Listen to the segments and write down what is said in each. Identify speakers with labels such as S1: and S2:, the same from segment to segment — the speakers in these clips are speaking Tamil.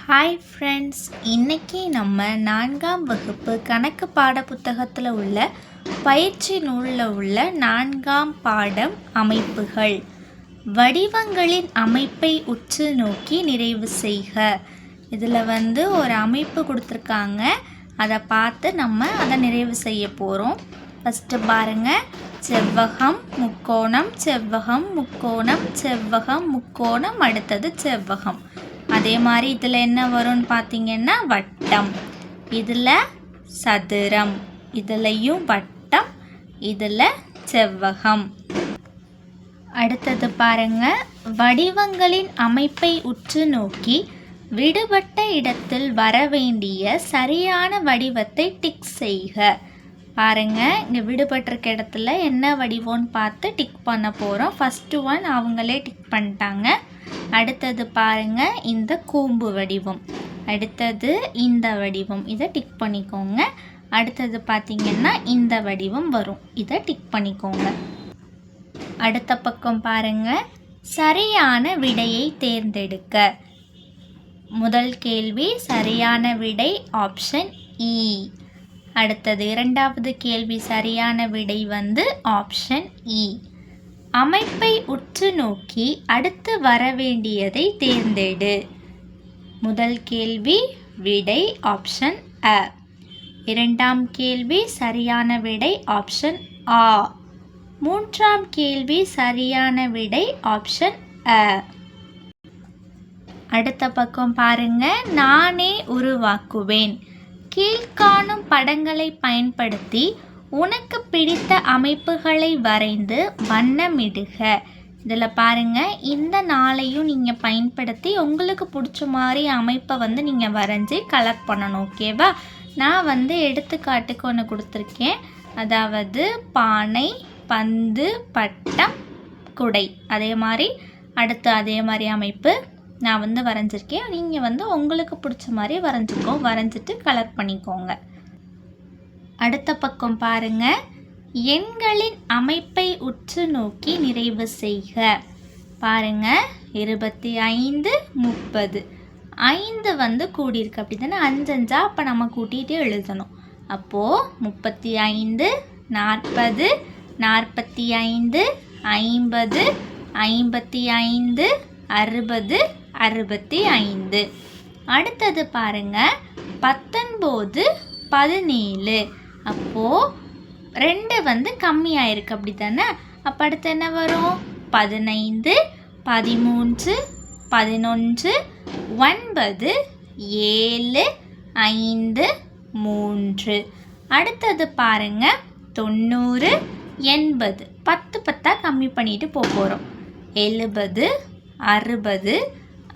S1: ஹாய் ஃப்ரெண்ட்ஸ், இன்றைக்கி நம்ம 4ஆம் வகுப்பு கணக்கு பாடப்புத்தகத்தில் உள்ள பயிற்சி நூலில் உள்ள 4ஆம் பாடம் அமைப்புகள். வடிவங்களின் அமைப்பை உற்று நோக்கி நிறைவு செய்க. இதில் ஒரு அமைப்பு கொடுத்துருக்காங்க, அதை பார்த்து நம்ம அதை நிறைவு செய்ய போகிறோம். ஃபஸ்ட்டு பாருங்கள், செவ்வகம் முக்கோணம் செவ்வகம் முக்கோணம் செவ்வகம் முக்கோணம், அடுத்தது செவ்வகம். அதே மாதிரி இதில் என்ன வரும்னு பார்த்தீங்கன்னா வட்டம், இதில் சதுரம், இதுலேயும் வட்டம், இதில் செவ்வகம். அடுத்தது பாருங்க, வடிவங்களின் அமைப்பை உற்று நோக்கி விடுபட்ட இடத்தில் வர வேண்டிய சரியான வடிவத்தை டிக் செய்க. பாருங்க, இங்கே விடுபட்டிருக்க இடத்துல என்ன வடிவம்னு பார்த்து டிக் பண்ண போகிறோம். ஃபஸ்ட்டு ஒன் அவங்களே டிக் பண்ணிட்டாங்க. அடுத்தது பாருங்க, இந்த கூம்பு வடிவம், அடுத்தது இந்த வடிவம், இதை டிக் பண்ணிக்கோங்க. அடுத்தது பார்த்தீங்கன்னா இந்த வடிவம் வரும், இதை டிக் பண்ணிக்கோங்க. அடுத்த பக்கம் பாருங்க, சரியான விடையை தேர்ந்தெடுக்க. முதல் கேள்வி சரியான விடை ஆப்ஷன் இ. அடுத்தது இரண்டாவது கேள்வி சரியான விடை ஆப்ஷன் இ. அமைப்பை உற்று நோக்கி அடுத்து வர வேண்டியதை தேர்ந்தெடு. முதல் கேள்வி விடை ஆப்ஷன் அ. இரண்டாம் கேள்வி சரியான விடை ஆப்ஷன் ஆ. மூன்றாம் கேள்வி சரியான விடை ஆப்ஷன் அ. அடுத்த பக்கம் பாருங்க, நானே உருவாக்குவேன். கீழ்காணும் படங்களை பயன்படுத்தி உனக்கு பிடித்த அமைப்புகளை வரைந்து வண்ணமிடுக. இதில் பாருங்கள், இந்த நாளையும் நீங்கள் பயன்படுத்தி உங்களுக்கு பிடிச்ச மாதிரி அமைப்பை நீங்கள் வரைஞ்சி கலெக்ட் பண்ணணும். ஓகேவா? நான் எடுத்துக்காட்டுக்கு ஒன்று கொடுத்துருக்கேன். அதாவது பானை, பந்து, பட்டம், குடை. அதே மாதிரி அடுத்து அதே மாதிரி அமைப்பு நான் வரைஞ்சிருக்கேன். நீங்கள் உங்களுக்கு பிடிச்ச மாதிரி வரைஞ்சிட்டு கலர் பண்ணிக்கோங்க. அடுத்த பக்கம் பாருங்க, எண்களின் அமைப்பை உற்று நோக்கி நிறைவு செய்க. பாருங்க, 25 30, 5 கூடியிருக்கு அப்படி தானே, 5 5 அப்போ நம்ம கூட்டிகிட்டு எழுதணும். அப்போது 35 40 45 50 55 60 65. அடுத்தது பாருங்க, 19 17. அப்போது 2 கம்மியாயிருக்கு அப்படி தானே. அப்போ அடுத்து என்ன வரும்? 15 13 11 9 7 5 3. அடுத்தது பாருங்க, 90 80. 10 10 கம்மி பண்ணிட்டு போகிறோம். 70 60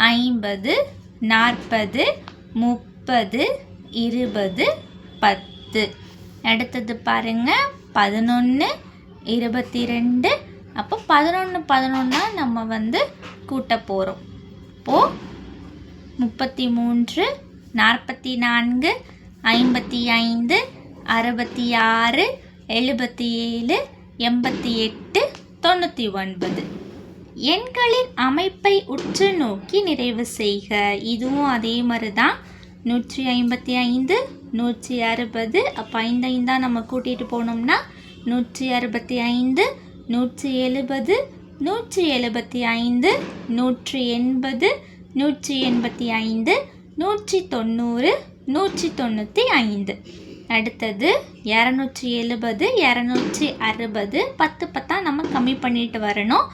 S1: 50 40 30 20 10. அடுத்தது பாருங்க, 11 22. அப்போ 11 11 நம்ம கூட்ட போகிறோம். இப்போது 33 44 55 66 77 88 99. எண்களின் அமைப்பை உற்று நோக்கி நிறைவு செய்க. இதுவும் அதே மாதிரி தான். 155 160. அப்போ 5 5 நம்ம கூட்டிகிட்டு போனோம்னா 165 170 175 180 185 190 195. அடுத்தது 270 260. 10 10 நம்ம கம்மி பண்ணிட்டு வரணும்.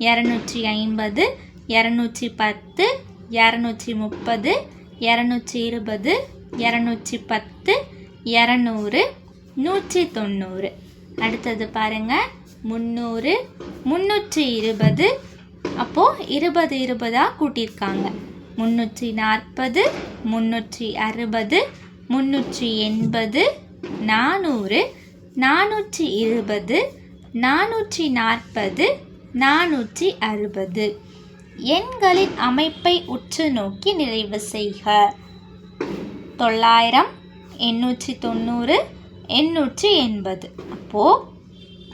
S1: 250 210 230 220 210 200 190. அடுத்தது பாருங்கள், 300 320. அப்போது 20 20 கூட்டியிருக்காங்க. 340 360 380 400 420 440 460. எண்களின் அமைப்பை உற்று நோக்கி நிறைவு செய்க. 900 890 880. அப்போது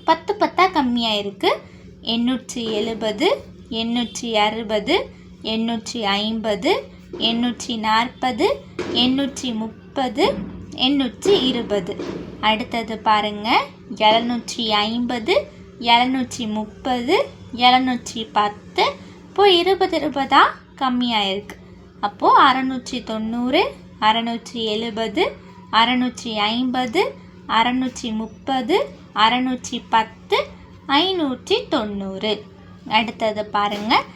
S1: 10 10 கம்மியாக இருக்குது. 870 860 850 840 830 820. அடுத்தது பாருங்கள் 750 730 710. இப்போ 20 20 கம்மியாக இருக்குது. அப்போது 690 670 650 630 610 590. அடுத்தது பாருங்கள்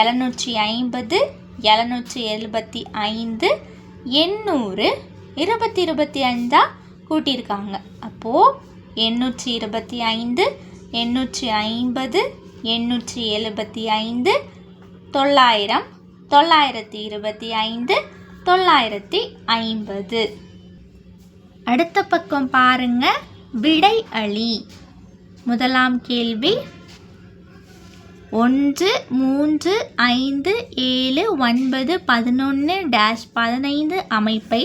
S1: 750 775 800 20 25 கூட்டியிருக்காங்க. அப்போது 825 850 875 900 925 950. அடுத்த பக்கம் பாருங்க, விடை அளி. முதலாம் கேள்வி 1 3 5 7 9 11 15 அமைப்பை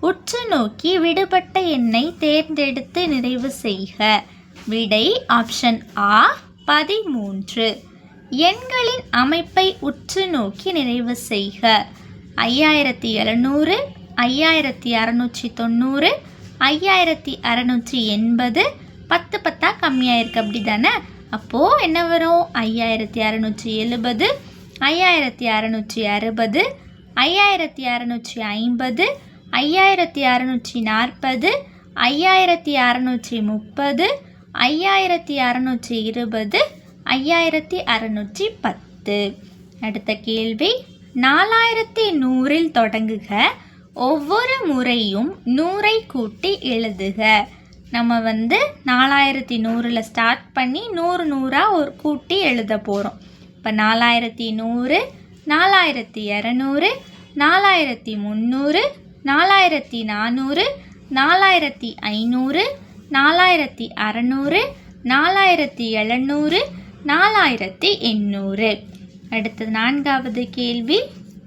S1: உற்று நோக்கி விடுபட்ட எண்ணை தேர்ந்தெடுத்து நிறைவு செய்க. விடை ஆப்ஷன் ஆ 13. எண்களின் அமைப்பை உற்று நோக்கி நிறைவு செய்க. 5700 5690 5680 10 10 கம்மியாக இருக்குது அப்படி தானே? அப்போது என்ன வரும்? 5670 5660 5650 5640 5630 5620 5610. அடுத்த கேள்வி 4100 தொடங்குக. ஒவ்வொரு முறையும் 100ஐ கூட்டி எழுதுக. நம்ம 4100 ஸ்டார்ட் பண்ணி 100 100ஆக ஒரு கூட்டி எழுத போகிறோம். இப்போ 4100 4200 4300 4400 4500 4600 4700 4800. அடுத்தது 4வது கேள்வி.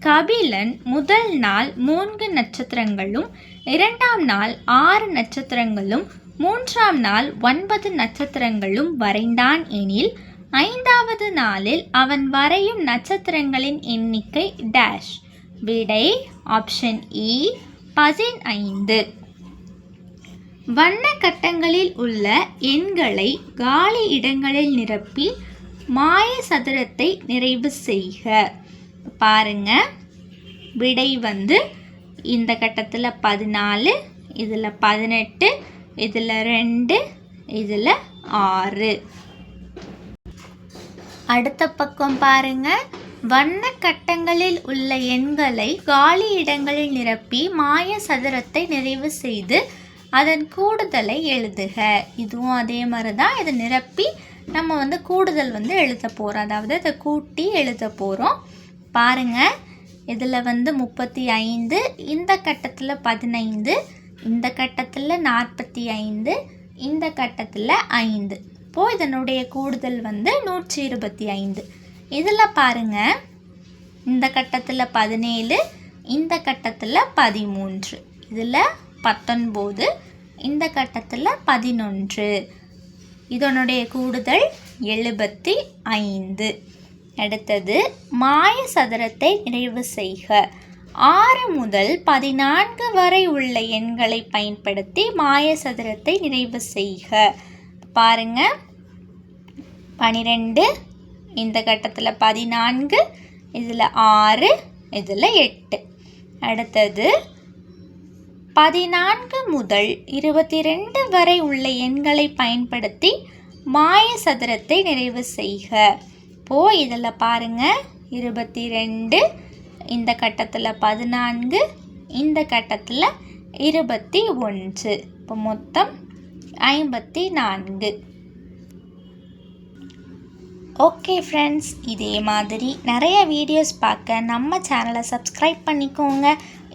S1: கபிலன் முதல் நாள் 3 நட்சத்திரங்களும் 2ஆம் நாள் 6 நட்சத்திரங்களும் 3ஆம் நாள் 9 நட்சத்திரங்களும் வரைந்தான் எனில் 5வது நாளில் அவன் வரையும் நட்சத்திரங்களின் எண்ணிக்கை டேஷ். விடை ஆப்ஷன் இ 15. வண்ண கட்டங்களில் உள்ள எண்களை காலி இடங்களில் நிரப்பி மாய சதுரத்தை நிறைவு செய்க. பாருங்க, விடை இந்த கட்டத்தில் 14, இதில் 18, இதில் 2, இதில் 6. அடுத்த பக்கம் பாருங்க, வண்ண கட்டங்களில் உள்ள எண்களை காலி இடங்களில் நிரப்பி மாய சதுரத்தை நிறைவு செய்து அதன் கூடுதலை எழுதுக. இதுவும் அதே மாதிரி தான். இதை நிரப்பி நம்ம கூடுதல் எழுத போகிறோம். அதாவது இதை கூட்டி எழுத போகிறோம். பாருங்கள், இதில் 35, இந்த கட்டத்தில் 15, இந்த கட்டத்தில் 45, இந்த கட்டத்தில் 5. இப்போது இதனுடைய கூடுதல் 125. இதில் பாருங்கள், இந்த கட்டத்தில் 17, இந்த கட்டத்தில் 13, இதில் 19, இந்த கட்டத்தில் 11. இதனுடைய கூடுதல் 75. அடுத்தது மாய சதுரத்தை நிறைவு செய்க. 6 முதல் 14 வரை உள்ள எண்களை பயன்படுத்தி மாய சதுரத்தை நிறைவு செய்க. பாருங்க, 12, இந்த கட்டத்தில் 14, இதில் 6, இதில் 8. அடுத்தது 14 முதல் 22 வரை உள்ள எண்களை பயன்படுத்தி மாய சதுரத்தை நிறைவு செய்க. இப்போது இதில் பாருங்கள், 22, இந்த கட்டத்தில் 14, இந்த கட்டத்தில் 21. இப்போ மொத்தம் 54. ஓகே ஃப்ரெண்ட்ஸ், இதே மாதிரி நிறைய வீடியோஸ் பார்க்க நம்ம சேனலை சப்ஸ்கிரைப் பண்ணிக்கோங்க.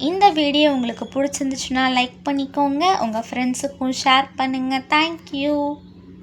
S1: இந்த வீடியோ உங்களுக்கு பிடிச்சிருந்துச்சுன்னா லைக் பண்ணிக்கோங்க. உங்கள் ஃப்ரெண்ட்ஸுக்கும் ஷேர் பண்ணுங்கள். தேங்க்யூ.